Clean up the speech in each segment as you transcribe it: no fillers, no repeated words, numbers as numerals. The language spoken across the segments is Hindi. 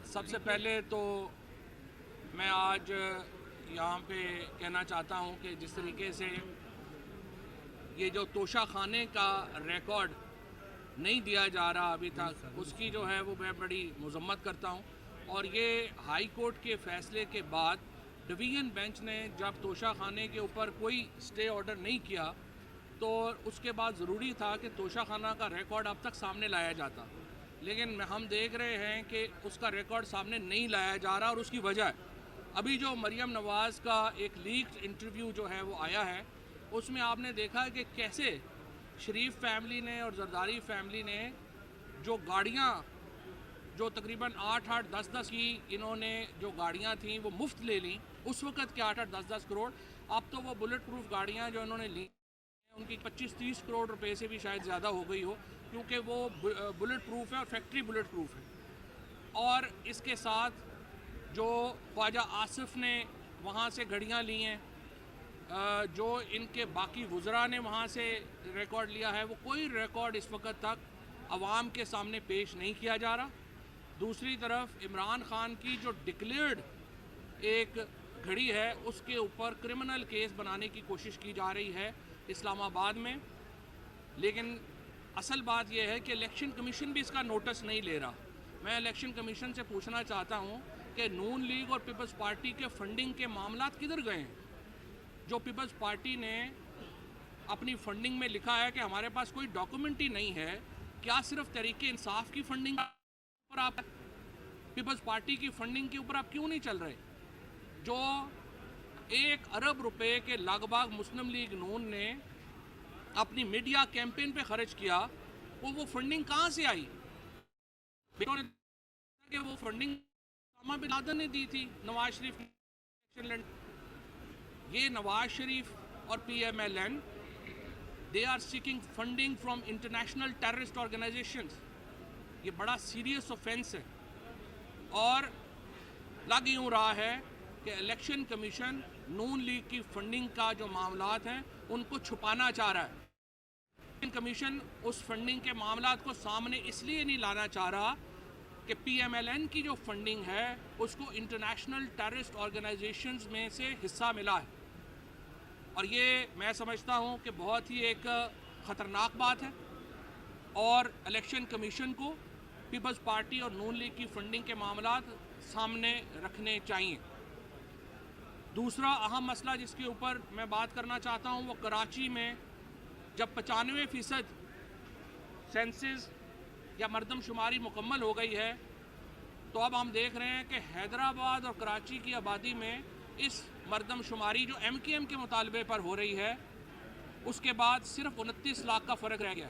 सबसे पहले तो मैं आज यहाँ पे कहना चाहता हूँ कि जिस तरीके से ये जो तोशा खाने का रिकॉर्ड नहीं दिया जा रहा अभी तक, उसकी जो है वो मैं बड़ी मजम्मत करता हूँ। और ये हाई कोर्ट के फैसले के बाद डिवीज़न बेंच ने जब तोशा खाने के ऊपर कोई स्टे ऑर्डर नहीं किया, तो उसके बाद ज़रूरी था कि तोशा खाना का रिकॉर्ड अब तक सामने लाया जाता। लेकिन हम देख रहे हैं कि उसका रिकॉर्ड सामने नहीं लाया जा रहा, और उसकी वजह अभी जो मरियम नवाज़ का एक लीक्ड इंटरव्यू जो है वो आया है, उसमें आपने देखा कि कैसे शरीफ फैमिली ने और जरदारी फैमिली ने जो गाड़ियाँ, जो तकरीबन 8-8, 10-10 की इन्होंने जो गाड़ियाँ थीं वो मुफ्त ले ली उस वक़्त के 8-8, 10-10 करोड़। अब तो वो बुलेट प्रूफ गाड़ियाँ जो इन्होंने ली उनकी 25-30 करोड़ रुपए से भी शायद ज़्यादा हो गई हो, क्योंकि वो बुलेट प्रूफ है और फैक्ट्री बुलेट प्रूफ है। और इसके साथ जो ख्वाजा आसिफ ने वहाँ से घड़ियाँ ली हैं, जो इनके बाकी वुज़रा ने वहाँ से रिकॉर्ड लिया है, वो कोई रिकॉर्ड इस वक्त तक अवाम के सामने पेश नहीं किया जा रहा। दूसरी तरफ इमरान खान की जो डिक्लेयर्ड एक घड़ी है, उसके ऊपर क्रिमिनल केस बनाने की कोशिश की जा रही है इस्लामाबाद में। लेकिन असल बात यह है कि इलेक्शन कमीशन भी इसका नोटिस नहीं ले रहा। मैं इलेक्शन कमीशन से पूछना चाहता हूँ कि नून लीग और पीपल्स पार्टी के फंडिंग के मामलात किधर गए हैं? जो पीपल्स पार्टी ने अपनी फंडिंग में लिखा है कि हमारे पास कोई डॉक्यूमेंट ही नहीं है, क्या सिर्फ तहरीक इंसाफ की फंडिंग पर आप, पीपल्स पार्टी की फंडिंग के ऊपर आप क्यों नहीं चल रहे? जो 1 अरब रुपए के लगभग मुस्लिम लीग नून ने अपनी मीडिया कैंपेन पे खर्च किया, वो फंडिंग कहाँ से आई? कि वो फंडिंग उसामा बिन लादेन ने दी थी नवाज शरीफ ने। ये नवाज शरीफ और PMLN, they are seeking funding from international terrorist organisations. ये बड़ा सीरियस ऑफेंस है, और लग यूँ रहा है कि इलेक्शन कमीशन नून लीग की फंडिंग का जो मामलात हैं उनको छुपाना चाह रहा है। इलेक्शन कमीशन उस फंडिंग के मामलात को सामने इसलिए नहीं लाना चाह रहा कि PMLN की जो फंडिंग है उसको इंटरनेशनल टेररिस्ट ऑर्गेनाइजेशंस में से हिस्सा मिला है। और ये मैं समझता हूँ कि बहुत ही एक ख़तरनाक बात है, और इलेक्शन कमीशन को पीपल्स पार्टी और नून लीग की फंडिंग के मामलात सामने रखने चाहिए। दूसरा अहम मसला जिसके ऊपर मैं बात करना चाहता हूँ वो कराची में जब 95% सेंसस या मरदमशुमारी मुकम्मल हो गई है, तो अब हम देख रहे हैं कि हैदराबाद और कराची की आबादी में इस मरदमशुमारी जो MKM के मुतालबे पर हो रही है, उसके बाद सिर्फ 29 लाख का फ़र्क रह गया।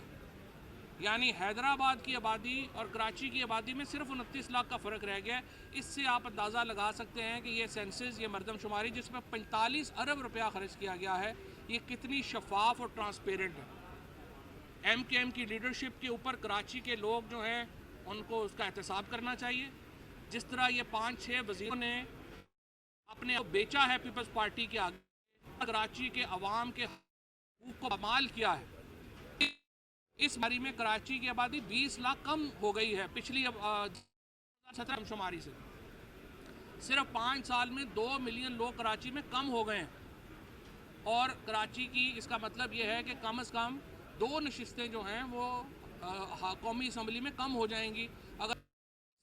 यानी हैदराबाद की आबादी और कराची की आबादी में सिर्फ 29 लाख का फ़र्क रह गया। इससे आप अंदाज़ा लगा सकते हैं कि ये सेंसस, ये मरदमशुमारी जिसमें 45 अरब रुपया खर्च किया गया है, ये कितनी शफाफ और ट्रांसपेरेंट है। MKM की लीडरशिप के ऊपर कराची के लोग जो हैं उनको उसका एहतसाब करना चाहिए। जिस तरह ये 5-6 वज़ीरों ने अपने को बेचा है पीपल्स पार्टी के आगे, कराची के अवाम के हकूक़ को बमाल किया है। इस बारी में कराची की आबादी 20 लाख कम हो गई है पिछली 2017 शुमारी से। सिर्फ 5 साल में 2 मिलियन लोग कराची में कम हो गए हैं। और कराची की इसका मतलब ये है कि कम से कम 2 नशिस्तें जो हैं वो कौमी असम्बली में कम हो जाएंगी अगर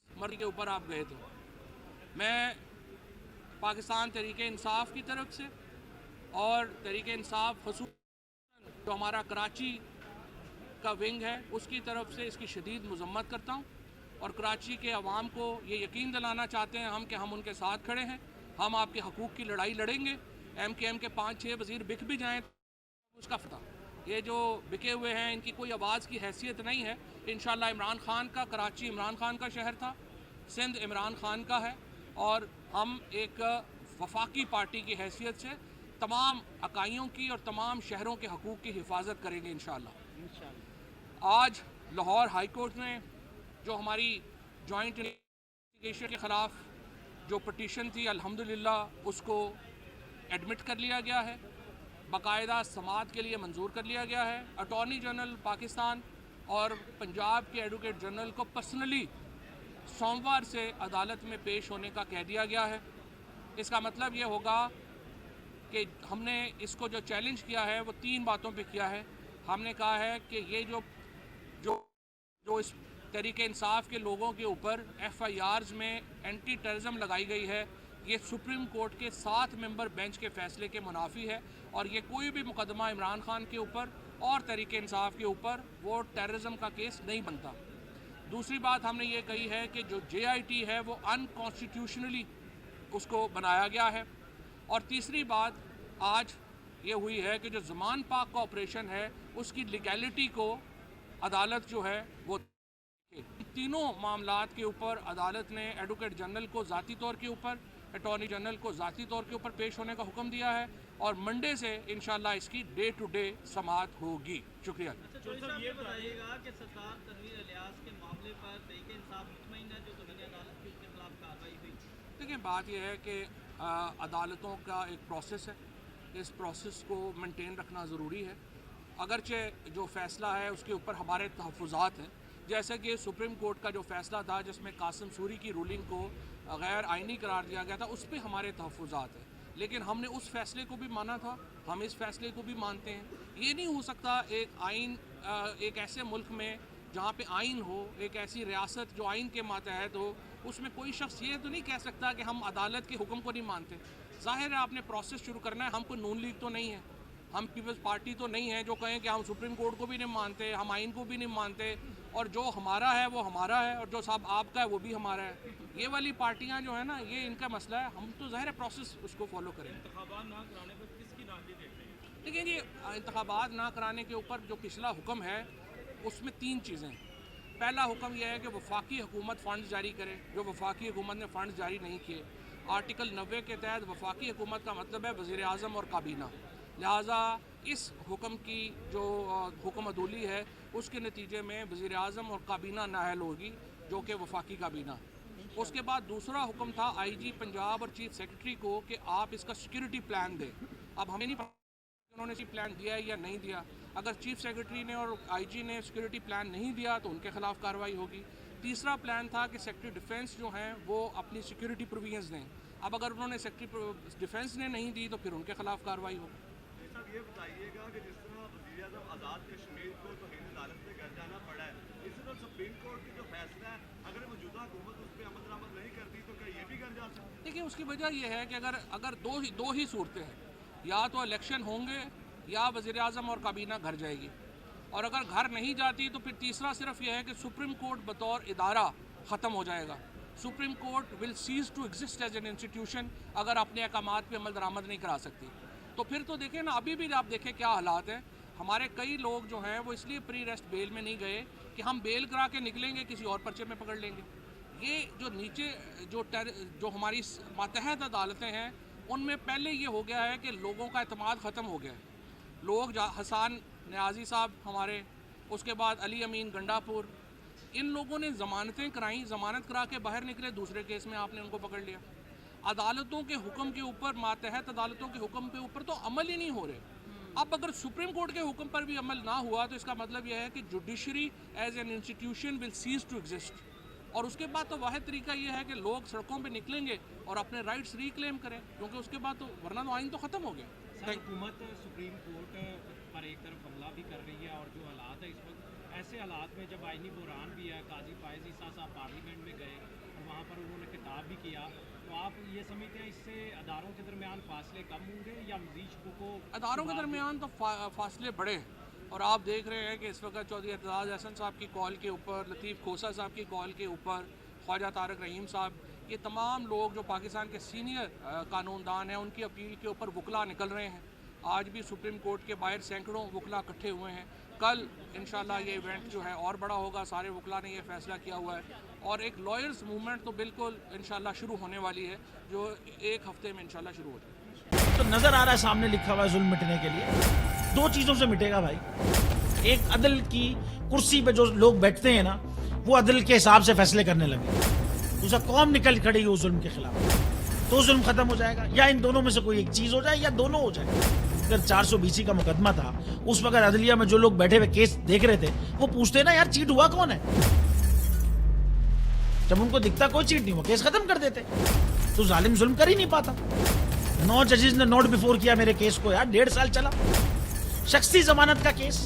मर्द के ऊपर आप गए तो। मैं पाकिस्तान तहरीक इंसाफ की तरफ से और तहरीक इंसाफ ख़ुसूसन जो हमारा कराची का विंग है उसकी तरफ से इसकी शदीद मजम्मत करता हूँ, और कराची के अवाम को ये यकीन दिलाना चाहते हैं हम कि हम उनके साथ खड़े हैं। हम आपके हकूक़ की लड़ाई लड़ेंगे। MKM के 5-6 वज़ीर बिक भी जाएँ उसका फता, ये जो बिके हुए हैं इनकी कोई आवाज़ की हैसियत नहीं है। इंशाअल्लाह इमरान खान का, कराची इमरान खान का शहर था, सिंध इमरान खान का है, और हम एक वफाकी पार्टी की हैसियत से तमाम इकाइयों की और तमाम शहरों के हकूक़ की हिफाजत करेंगे इंशाअल्लाह। आज लाहौर हाई कोर्ट ने जो हमारी जॉइंट इन्वेस्टिगेशन के ख़िलाफ़ जो पटिशन थी, अल्हम्दुलिल्लाह उसको एडमिट कर लिया गया है, बाकायदा समाअत के लिए मंजूर कर लिया गया है। अटॉर्नी जनरल पाकिस्तान और पंजाब के एडवोकेट जनरल को पर्सनली सोमवार से अदालत में पेश होने का कह दिया गया है। इसका मतलब ये होगा कि हमने इसको जो चैलेंज किया है वो 3 बातों पे किया है। हमने कहा है कि ये जो जो जो इस तरीके इंसाफ के लोगों के ऊपर FIRs में एंटी टेररिज्म लगाई गई है, ये सुप्रीम कोर्ट के 7 मेंबर बेंच के फैसले के मुनाफी है और ये कोई भी मुकदमा इमरान खान के ऊपर और तरीके इंसाफ के ऊपर वो टेररिज्म का केस नहीं बनता। दूसरी बात हमने ये कही है कि जो JIT है वो अनकॉन्स्टिट्यूशनली उसको बनाया गया है। और तीसरी बात आज ये हुई है कि जो ज़मान पाक का ऑपरेशन है उसकी लीगैलिटी को अदालत जो है वो तीनों मामलात के ऊपर अदालत ने एडवोकेट जनरल को ज़ाती तौर के ऊपर, अटॉर्नी जनरल को ज़ाती तौर के ऊपर पेश होने का हुक्म दिया है और मंडे से इंशाल्लाह इसकी डे टू डे समाअत होगी। शुक्रिया। अच्छा, ये बताइएगा कि सरकार तनवीर इलियास के मामले पर तहरीक इंसाफ मुतमईन है जो ज़मीनी अदालत की उसके खिलाफ कार्रवाई हुई। देखिए, बात यह है कि अदालतों का एक प्रोसेस है, इस प्रोसेस को मेंटेन रखना ज़रूरी है। अगरचे जो फ़ैसला है उसके ऊपर हमारे तहफ़्फ़ुज़ात हैं, जैसे कि सुप्रीम कोर्ट का जो फ़ैसला था जिसमें कासिम सूरी की रूलिंग को गैर आइनी करार दिया गया था, उस पर हमारे तहफ़्फ़ुज़ात हैं, लेकिन हमने उस फ़ैसले को भी माना था, हम इस फ़ैसले को भी मानते हैं। ये नहीं हो सकता एक ऐसे मुल्क में जहाँ पे आइन हो, एक ऐसी रियासत जो आइन के मातहत हो, उसमें कोई शख्स ये तो नहीं कह सकता कि हम अदालत के हुक्म को नहीं मानते। ज़ाहिर है आपने प्रोसेस शुरू करना है। हम कोई नून लीग तो नहीं है, हम पीपल्स पार्टी तो नहीं है जो कहें कि हम सुप्रीम कोर्ट को भी नहीं मानते, हम आइन को भी नहीं मानते और जो हमारा है वो हमारा है और जो साहब आपका है वो भी हमारा है। ये वाली पार्टियां जो है ना, ये इनका मसला है। हम तो ज़ाहिर है प्रोसेस उसको फॉलो करें। इंतखाबात ना कराने पर किसकी नाज़ी देख रहे हैं? देखिए जी, इंतखाबात ना कराने के ऊपर जो पिछला हुक्म है उसमें 3 चीज़ें हैं। पहला हुक्म यह है कि वफाकी हुकूमत फ़ंड जारी करे, जो वफाकी हुकूमत ने फ़ंड जारी नहीं किए। आर्टिकल 90 के तहत वफाकी हुकूमत का मतलब है वज़ीर आज़म और काबीना, लिहाजा इस हुक्म की जो हुक्म अदूली है उसके नतीजे में वज़ीर आज़म और काबीना नाअहल होगी, जो कि वफाकी काबीना। उसके बाद दूसरा हुक्म था IG पंजाब और चीफ सेक्रेटरी को कि आप इसका सिक्योरिटी प्लान दें। अब हमें नहीं पता उन्होंने सी प्लान दिया है या नहीं दिया। अगर चीफ सेक्रेटरी ने और IG ने सिक्योरिटी प्लान नहीं दिया तो उनके खिलाफ कार्रवाई होगी। तीसरा प्लान था कि सेक्रेटरी डिफेंस जो हैं वो अपनी सिक्योरिटी प्रोविजंस दें। अब अगर उन्होंने सेक्रेटरी डिफेंस ने नहीं दी तो फिर उनके खिलाफ कार्रवाई होगी। साहब ये बताइएगा कि जिस तरह वज़ीर आज़म आज़ाद कश्मीर को तौहीन अदालत से घर जाना पड़ा है, इसी तरह सुप्रीम कोर्ट की जो फैसला है अगर मौजूदा हुकूमत उस पर अमल दरामद नहीं करती तो क्या ये भी घर जा सकती है? देखिए, उसकी वजह यह है कि अगर दो ही सूरतें हैं, या तो इलेक्शन होंगे या वज़ीर आज़म और काबीना घर जाएगी, और अगर घर नहीं जाती तो फिर तीसरा सिर्फ यह है कि सुप्रीम कोर्ट बतौर इदारा ख़त्म हो जाएगा। Supreme court will cease to exist as an institution अगर अपने अहकामात पे अमल दरामद नहीं करा सकती। तो फिर तो देखें ना, अभी भी आप देखें क्या हालात हैं। हमारे कई लोग जो हैं वो इसलिए प्री रेस्ट बेल में नहीं गए कि हम बेल करा के निकलेंगे किसी और पर्चे में पकड़ लेंगे। ये जो नीचे जो हमारी मातहत अदालतें हैं उनमें पहले ये हो गया है कि लोगों का एतमाद ख़त्म हो गया है। लोग हसन न्याजी साहब हमारे, उसके बाद अली अमीन गंडापुर, इन लोगों ने ज़मानतें कराई, ज़मानत करा के बाहर निकले, दूसरे केस में आपने उनको पकड़ लिया। अदालतों के हुक्म के ऊपर, मातहत अदालतों के हुक्म के ऊपर तो अमल ही नहीं हो रहे। अब अगर सुप्रीम कोर्ट के हुक्म पर भी अमल ना हुआ तो इसका मतलब यह है कि judiciary as an institution will cease to exist. और उसके बाद तो वाहिद तरीका यह है कि लोग सड़कों पे निकलेंगे और अपने राइट्स रिक्लेम करें, क्योंकि उसके बाद तो वरना तो आइन तो ख़त्म हो गया। हुकूमत सुप्रीम कोर्ट पर एक तरफ हमला भी कर रही है और जो हालात है इस वक्त, ऐसे हालात में जब आइनी बुरहान भी है, काजी फायज़ ईसा साहब पार्लियामेंट में गए और वहाँ पर उन्होंने खिताब भी किया, तो आप ये समझते हैं इससे अदारों के दरमियान फासले कम होंगे या मज़ीद को अदारों के दरमियान तो फासले बढ़े हैं। और आप देख रहे हैं कि इस वक्त चौधरी एतजाज़ अहसन साहब की कॉल के ऊपर, लतीफ़ खोसा साहब की कॉल के ऊपर, ख्वाजा तारक रहीम साहब, ये तमाम लोग जो पाकिस्तान के सीनियर कानूनदान हैं उनकी अपील के ऊपर वकला निकल रहे हैं। आज भी सुप्रीम कोर्ट के बाहर सैकड़ों वकला इकट्ठे हुए हैं। कल इंशाल्लाह ये इवेंट जो है और बड़ा होगा, सारे वकला ने ये फैसला किया हुआ है और एक लॉयर्स मूवमेंट तो बिल्कुल इंशाल्लाह शुरू होने वाली है, जो 1 हफ्ते में इंशाल्लाह शुरू हो जाएगी। तो नज़र आ रहा है सामने लिखा हुआ है जुल्म मिटने के लिए 2 चीज़ों से मिटेगा भाई। एक, अदल की कुर्सी पे जो लोग बैठते हैं ना, वो अदल के हिसाब से फैसले करने लगे। दूसरा, कौम निकल खड़ी हो जुल्म के खिलाफ, तो जुल्म खत्म हो जाएगा। या इन दोनों में से कोई एक चीज़ हो जाए या दोनों हो जाए। अगर 420 का मुकदमा था, उस वक्त अदलिया में जो लोग बैठे हुए केस देख रहे थे वो पूछते ना, यार चीट हुआ कौन है। जब उनको दिखता कोई चीट नहीं, वो केस खत्म कर देते। तो जालिम जुल्म कर ही नहीं पाता। 9 जजेस ने नोट बिफोर किया मेरे केस को यार, 1.5 साल चला। शख्सी जमानत का केस,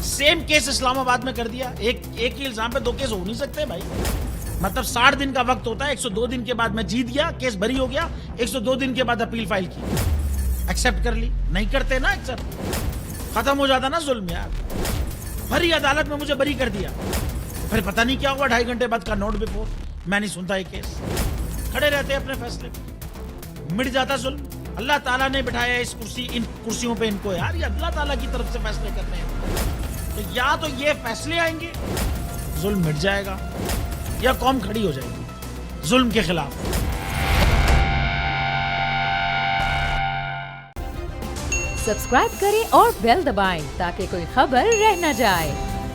सेम केस इस्लामाबाद में कर दिया। एक ही इल्जाम पे 2 केस हो नहीं सकते भाई। मतलब 60 दिन का वक्त होता है, 102 दिन के बाद मैं जीत गया, केस बरी हो गया, 102 दिन के बाद अपील फाइल की, एक्सेप्ट कर ली। नहीं करते ना एक्सेप्ट, खत्म हो जाता ना जुल्म यार। भरी अदालत में मुझे बरी कर दिया, फिर पता नहीं क्या हुआ, 2.5 घंटे बाद का नोट बिफोर। मैं नहीं सुनता ये केस, खड़े रहते अपने फैसले पे, मिट जाता जुल्म। अल्लाह ताला ने बिठाया इन कुर्सियों पे इनको यार, ये अल्लाह ताला की तरफ से फैसले करने हैं। तो या तो ये फैसले आएंगे, जुल्म मिट जाएगा, या कौम खड़ी हो जाएगी जुल्म के खिलाफ। सब्सक्राइब करें और बेल दबाएं ताकि कोई खबर रह न जाए।